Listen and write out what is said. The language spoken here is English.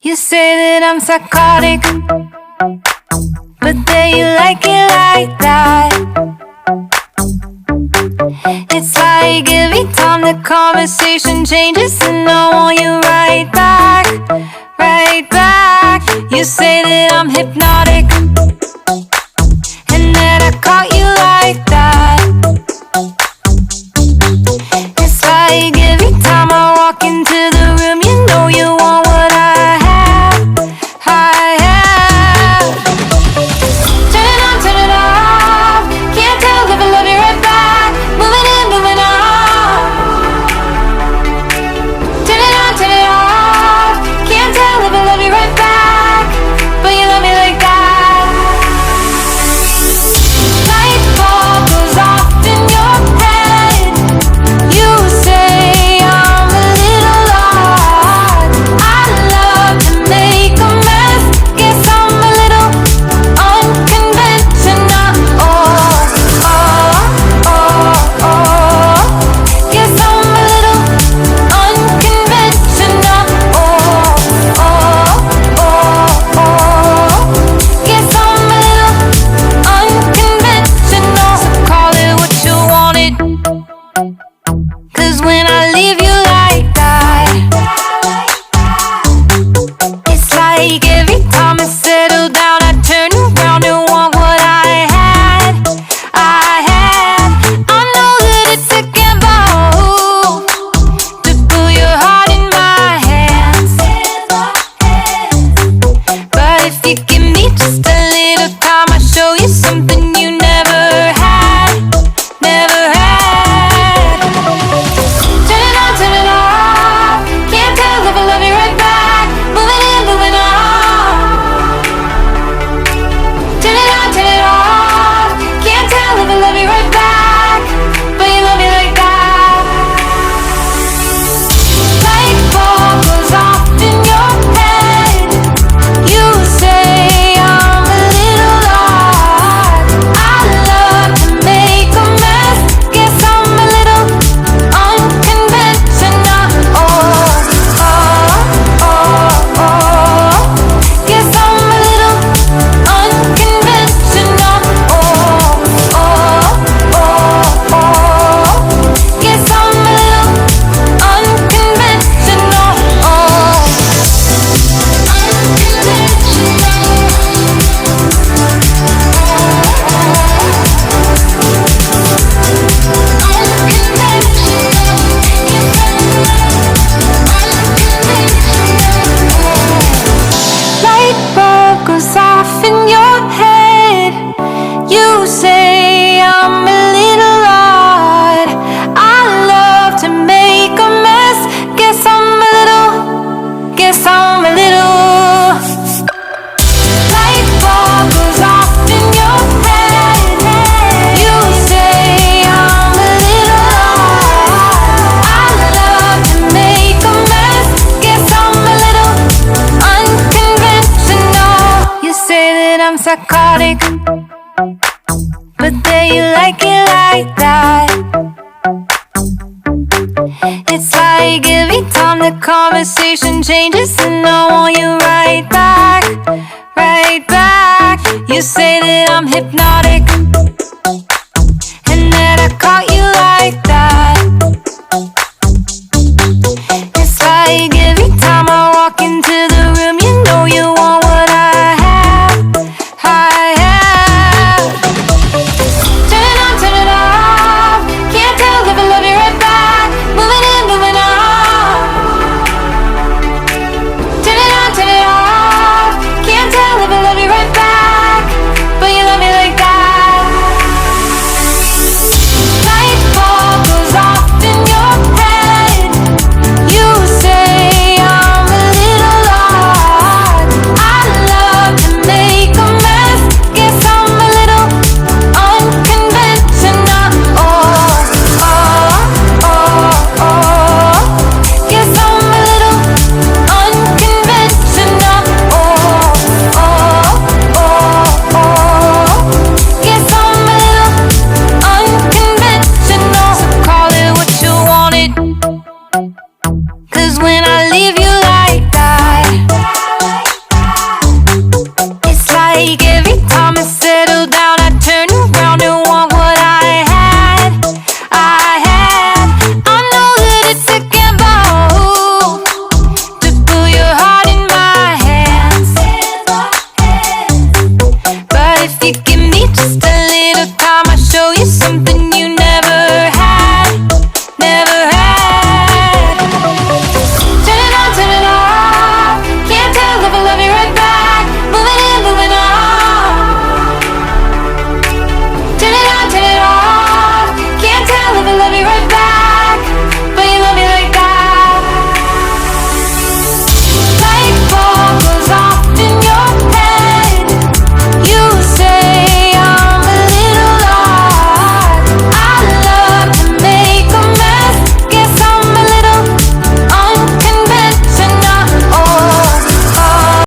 You say that I'm psychotic, but then you like it like that. It's like every time the conversation changes, and I want you right back, right back. You say that I'm hypnotic, and that I caught you like that. It's like every time I walk into the room, you know you want what I have, I have. Turn it on, turn it off. Can't tell if I love you right back. Moving in, moving on. Turn it on, turn it off. Can't tell if I love you right back, but you love me like that. Light bulb goes off in your head. You say I'm a little odd. I love to make a mess. Guess I'm a little unconventional. Oh, oh, oh, oh. Guess I'm a little unconventional. Oh, oh, oh, oh. Guess I'm a little unconventional. So call it what you wanted, 'cause when I leave you like that, it's like every time I settle down, I turn around and want what I had, I had. I know that it's a gamble to put your heart in my hands, but if you give me just a little time, I'll show you something you never had, never had. Turn it on, turn it off. Can't tell if I love you right back. Moving in, moving on. Turn it on, turn it off. Can't tell if I love you right back, but you love me like that. Light bulb goes off in your head. You say I'm a little odd. I love to make a mess. Guess I'm a little unconventional. Oh, oh, oh, oh. Guess I'm a little unconventional. Oh, oh, oh, oh. Guess I'm a little unconventional. Oh, light bulb goes off in your head. You say I'm a little odd. I love to make a mess. Guess I'm a little. Light bulb goes off in your head. You say I'm a little odd. I love to make a mess. Guess I'm a little unconventional. You say that I'm psychotic, but then you like it like that. It's like every time the conversation changes, and I want you right back, right back. You say that I'm hypnotic,